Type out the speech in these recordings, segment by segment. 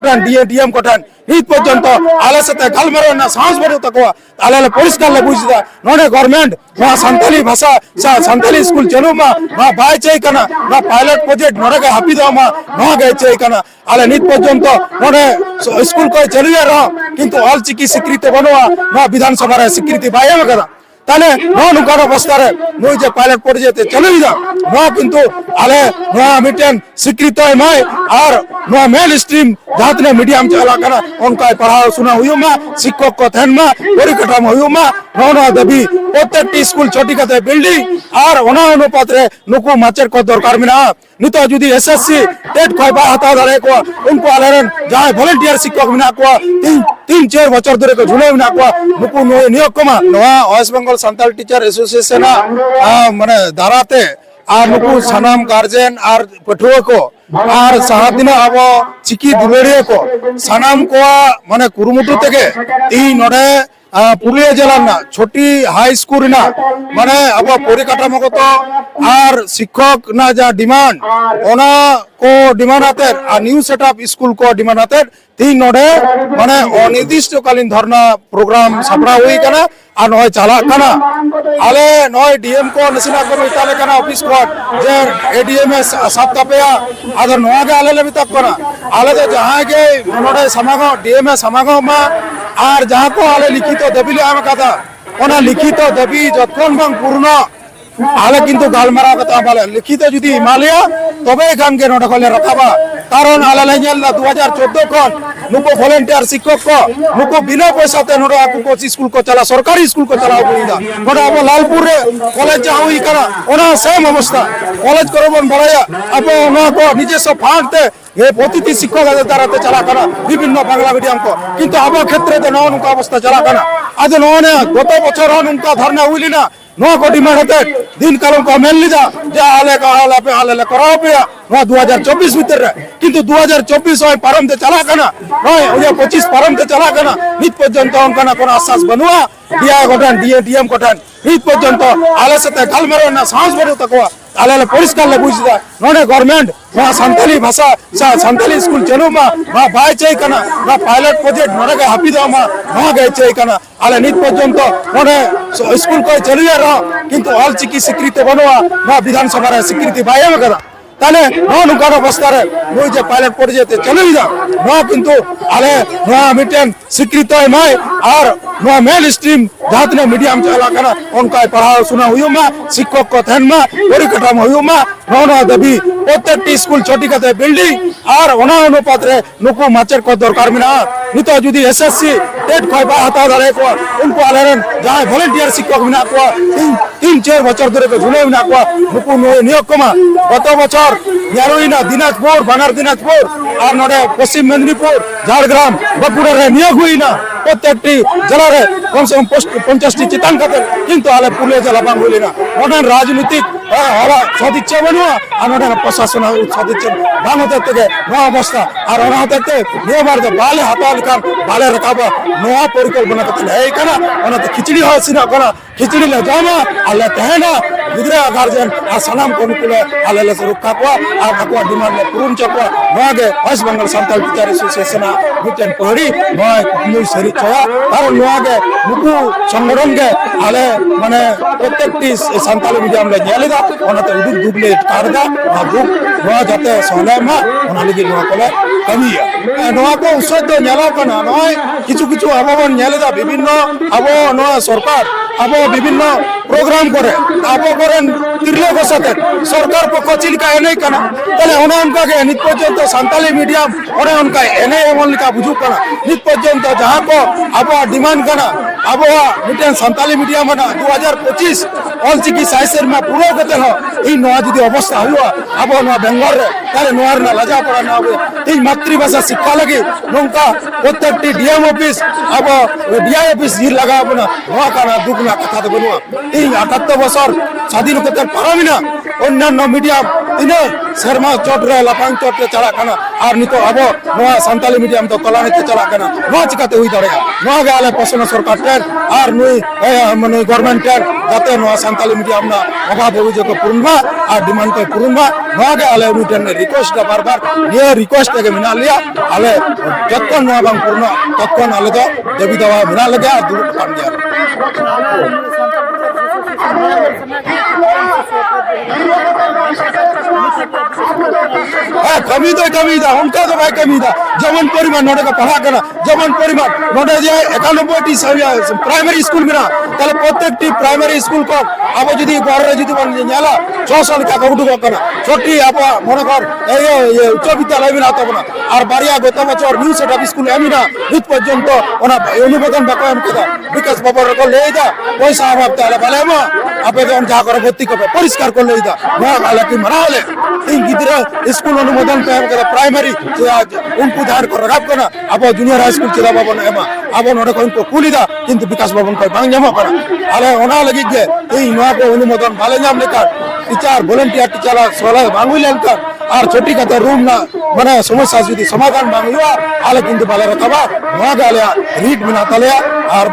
DM कोठान नीत पर्यंत आले सते गलमारो ना सांस बड़ो तको आले परिष्कार ले बुझदा नोने गवर्नमेंट वा संताली भाषा संताली स्कूल चलो मा बाय चै कना ना पायलट प्रोजेक्ट नोरे के हापी दो मा न गए चै कना आले नीत पर्यंत नोने स्कूल को चलिए रह किंतु ऑल चिकी स्वीकृति बनवा ना विधानसभा रे स्वीकृति बायम करा ताले नो नुकार अवस्था रे नुई जे पायलट प्रोजेक्ट चलुइदा नो किंतु आले नो मिटेन स्वीकृति माय और नो मेल स्ट्रीम जातने मीडियम चला कना उनका पढ़ाओ सुना हुयुमा शिक्षक को थेनमा परिकटम हुयुमा नो दबी प्रत्येक स्कूल छोटी कते बिल्डिंग और ओना अनुपात रे नुकु माचर को दरकार मिना नित जुदी एसएससी टेट खयबा हता धरे को उनको आलेरन जाय वॉलंटियर शिक्षक मिना को तीन चार बছর ধরে को झुले मिना को नुकु नियोग कमा नवा वेस्ट बेंगल सान्ताल टीचर एसोसिएशन माने दाराते और नुकु सनाम गार्जियन और पठुआ को और साहादिन अब चिकी दुलेरिया को सनाम को माने कुरुमुटु तेगे ती नोडे पुरुलिया जिला ना छोटी हाई स्कूल ना माने अब परिकाठामोगत और शिक्षक ना जा डिमांड ओना को डिमांड आते न्यू सेटअप स्कूल को डिमांड आते तीन नोडे माने अनिर्दिष्टकालीन धरना प्रोग्राम सापड़ा हुई कना और नय चला कना आले नय डीएम को नसिना को मिताले कना ऑफिस को जे एडीएम सात तापेया आदर नवा के आले मितक कना आले तो जहां के नोडे समागो डीएम समागो मा और जहां को आले लिखित दाबी ले आम कथा ओना लिखित दाबी जतन बंग पूर्ण आले किंतु गालमारा कथा बाले लिखित जुदी हिमालय तबे खान के नोडे कोले रखाबा कारण आले लाइनला 2014 खन नुको वॉलंटियर शिक्षक को नुको बिना पैसा ते नोडे को स्कूल को चला सरकारी स्कूल को चला बुइदा नोडे अब लालपुर रे कॉलेज जा हुई करा ओना सेम अवस्था कॉलेज करबन बड़ाया अब ओना को निजेस्व फांड ते ये प्रतिटी शिक्षक द्वारा चला करा विभिन्न बांग्ला मीडियम को किंतु अब क्षेत्र ते नो नुका अवस्था चला करा आज नोने गत बछर नुका धरना हुई ना नो को डिमांड होते दिन कालों को मेल लिजा जा आले का आले पे आले कराओ पे नो 2024 भीतर रे किंतु 2024 होय परम ते चला कना नो 25 परम ते चला कना नित पर्यंत उनका कोन आश्वास बनवा दिया गोठान डीएम कोठान नित पर्यंत आले सते गलमारो ना सांस बड़ो तको आले परिष्कार ले बुझदा नोने गवर्नमेंट वा संताली भाषा संताली स्कूल चलो मा बाय चै कना ना पायलट प्रोजेक्ट नोरे के हापी दो मा न गए चै कना आले नित पर्यंत नोने स्कूल को चलिए रह किंतु ऑल चिकी स्वीकृति बनवा ना विधानसभा रे स्वीकृति बायम करा ताले नो नुकार अवस्था रे नुई जे पायलट प्रोजेक्ट चलुइदा नो किंतु आले नो मिटेन स्वीकृति माय और नो मेल स्ट्रीम जातने मीडियम चला कना उनका पढ़ाओ सुना हुयुमा शिक्षक को थेनमा परिकटम हुयुमा नो दबी प्रत्येक स्कूल छोटी कते बिल्डिंग और ओना अनुपात रे नुकु माचर को दरकार मिना नित जुदी एसएससी टेट खयबा हता धरे को उनको आलेरन जाय वॉलंटियर शिक्षक मिना को तीन चार बছর ধরে को झुले मिना को नुकु नियोग कमा गत बছর यारोइना दिनाजपुर बानार दिनाजपुर और नोडे पश्चिम मेदिनीपुर झाड़ग्राम बकुड़ा रे नियोग हुईना प्रत्येकटी जिला रे कम से कम 50टी चितान कते किंतु आले पुरुलिया जिला बांग हुईना ओना राजनीतिक हरा सदिच्छा बनवा और नोडे प्रशासन सदिच्छा बांग होते तेगे नो अवस्था और ओना होते नियमार दे बाले हताल कान बाले रकाबा नोआ परिकल्पना कते है कना ओना तो खिचड़ी हसिना कना खिचड़ी ले जामा आले तहना गिदरा गार्जियन आ सलाम को नुकुले आले ले रुक्का को आ को डिमांड ले पूर्ण चको नोगे waste Bengal सान्ताल teacher association मिटेन पहड़ी नोय new सरी चया और नोगे नुकु संगठन के आले माने प्रत्येकटी सान्ताल मीडियम ले नेलेदा ओनाते उदुक दुगले कारदा बाबू नो जाते सोलेमा ओना लगी नो कोले कमिया नो को उसद नेला कना नोय किछु किछु अबवन नेलेदा विभिन्न अब नो सरकार अब विभिन्न प्रोग्राम करे अब करेन तिरलो को साथे सरकार पक्ष चिलका एने कना तले ओना उनका के नित पर्यंत सान्ताली मीडियम ओने उनका एने एमन का बुझु कना नित पर्यंत जहां को अब डिमांड कना अब मिटेन सान्ताली मीडियम ना 2025 ऑल चिकी साइसेर में पूरा कते हो ई नवा जदी अवस्था हुआ अब नवा बेंगलोर रे ताले नवार ना लजा पड़ा ना ई मातृभाषा शिक्षा लगी नोंका प्रत्येकटी डीएम ऑफिस अब डीआई ऑफिस ही लगा अपना नवा का दुख ना कथा तो बनवा ई 78 বছর স্বাধীন করতে পারবি না অন্যান্য মিডিয়াম তিনে সেরমা চটরে লাফাং চটরে চালাক কানা আর নিতো আবো নোয়া সান্তালি মিডিয়াম তো তলানিতে চালাক কানা নোয়া চিকাতে হুই দাঁড়ায় নোয়া গে আলে পছন্দ সরকার টেন আর নুই মানে গভর্নমেন্ট টেন যাতে নোয়া সান্তালি মিডিয়াম না অভাব অভিযোগ পূর্ণমা আর ডিমান্ড কে পূর্ণমা নোয়া গে আলে উনি টেন রিকোয়েস্ট বারবার নিয়ে রিকোয়েস্ট থেকে মিনা লিয়া আলে যতক্ষণ নোয়া বাং পূর্ণ ততক্ষণ আলে তো দেবী দেওয়া মিনা লাগে আর দূর কান দিয়া कमी तो कमी था उनका तो भाई कमी था जमन परिमाण नोटे का पढ़ा करना जमन परिमाण नोटे जो 91 प्राइमरी स्कूल में ना তাহলে প্রত্যেকটি প্রাইমারি স্কুল কো আবো যদি গড়রে যদি বন জালা 600 টাকা কবুটু করনা ছোটি আপা মনে কর এই উচ্চ বিদ্যালয় বিনা তব না আর বাড়িয়া গত বছর নিউ সেটআপ স্কুল এমিনা বিত পর্যন্ত ওনা অনুমোদন বাকো এম কথা বিকাশ বাবর কো লেই দা পয়সা অভাব তাহলে বলে মা আবেদন যা করে ভর্তি করবে পরিষ্কার করে লেই দা না গালা কি মারা হলে তিন গিদরা স্কুল অনুমোদন पे करे प्राइमरी उनको धार कर रखा करना अब जूनियर हाई स्कूल चिरा भवन एमा अब नोडे को उनको कुलीदा किंतु विकास भवन को बांग जमा करा आले ओना लगी जे এই নয়া को অনুমোদন ভালো নাম লেখা টিচার ভলান্টিয়ার টিচার সোলা বাঙ্গুইলেন का আর ছোটি কথা রুম না মানে সমস্যা যদি সমাধান বাঙ্গুয়া আলে কিন্তু ভালো রাখবা নয়া গালে রিট বিনা তালে আর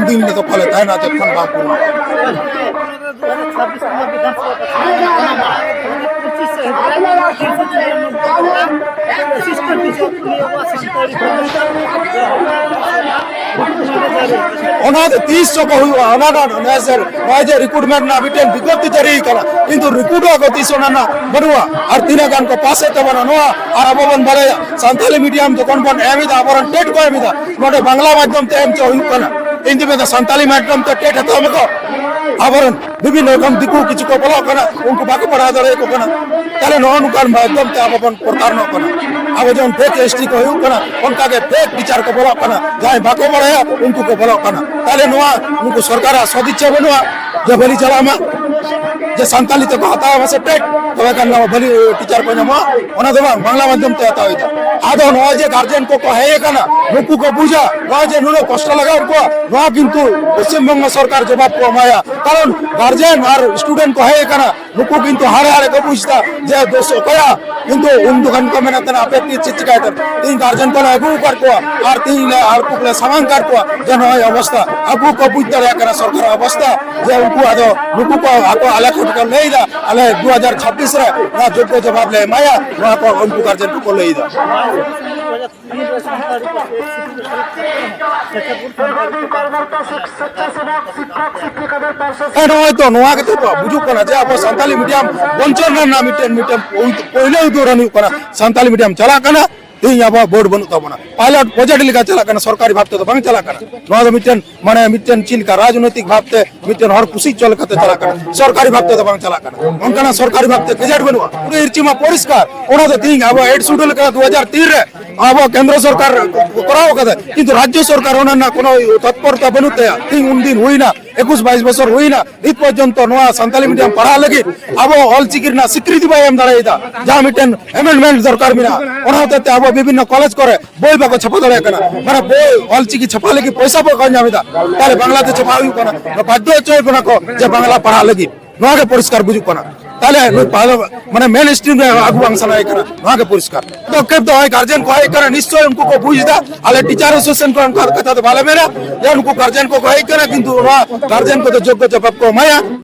দিন তো ফলে তাই না যখন বাঙ্গু ओनादे 30 को हुआ ओनाना नेसर वाजे रिक्रूटमेंट ना बिटेन विज्ञप्ति जारी करा किंतु रिक्रूट को 30 ना बनुआ और तीना गान को पासे तो बनानोआ और अबवन बड़े संथाली मीडियम तो कोन कोन एमिदा अबरन टेट को एमिदा नोडे बांग्ला माध्यम ते एम चो हुकना इंदि में संथाली माध्यम तो टेट तो हमको अबरन विभिन्न रकम दिकु किछु को बोला कना उनको बाको पढ़ा दरे को कना ताले नोन कान माध्यम ते अबवन प्रकार न कना अब जन फेक एसटी को हुकना उनका के फेक टीचर को बोला कना जाय बाको पढ़ाया उनको को बोला कना ताले नोआ उनको सरकार सदिच्छा बनवा जे बलि चलामा जे संताली तो हता वसे टेट तो कना बलि टीचर को नमा ओना देवा बांग्ला माध्यम ते हता होइता आदो नोआ जे गार्जियन को कहे कना नुकु को बुझा नोआ जे नुनो कष्ट लगा उनको नोआ किंतु पश्चिम बंग सरकार जवाब को माया कारण गार्जियन और स्टूडेंट को है कना नुकु किंतु हारे हारे को बुझता जे दोषो कया किंतु उन दुकान को मेहनत अपेक्षित चिचिकायत तीन गार्जियन को लागू कर को और तीन और कुले सामान कर को जन अवस्था अगु को बुझता रे कना सरकार अवस्था जे उनको आदो नुकु को आको आला खट को लेइदा आले 2026 रे ना जोग्य जवाब ले माया ना को उनको गार्जियन को लेइदा तो नोआ के तो बुझु कना जे अब संताली मीडियम वंचन ना मिटेन पहिले उदोरनी कना संताली मीडियम चला कना तीन अब बोर्ड बनु तबना पायलट प्रोजेक्ट लिखा चला कना सरकारी भाबते तो बांग चला कना नोआ तो मिटेन माने मिटेन चिल का राजनीतिक भाबते मिटेन हर खुशी चल कते चला कना सरकारी भाबते तो बांग चला कना उनका सरकारी भाबते गजेट बनवा पूरे इर्चिमा परिष्कार ओना तो तीन अब 8 शेड्यूल का 2003 रे अब केंद्र सरकार कराओ कदे किंतु राज्य सरकार ओना ना कोनो तत्परता बनुते तीन उन दिन हुई ना 21-22 বছর হই না इत পর্যন্ত নোয়া সান্তালি মিডিয়াম পড়া লাগি আবো অল চিকির না স্বীকৃতি পাই এম দাঁড়াইতা যা মিটেন অ্যামেন্ডমেন্ট দরকার মিনা ওনাতে আবো বিভিন্ন কলেজ করে বই বাকো ছাপা দাঁড়ায় কেনা মানে বই অল চিকি ছাপা লাগি পয়সা পাও কান জামিদা তাহলে বাংলাতে ছাপা হই কোনা বাধ্য চই কোনা কো যে বাংলা পড়া লাগি নোয়াকে পরিষ্কার বুঝু কোনা তাহলে মানে মেন স্ট্রিম রে আগু বাংসা নাই কেনা নোয়াকে পরিষ্কার তো কেব তো হয় গার্জিयन को है करे निश्चय उनको को बुझदा आले टीचर एसोसिएशन को कथा तो भाले मेरा या उनको गार्जियन को कहे करे किंतु गार्जियन को तो योग्य जवाब को माया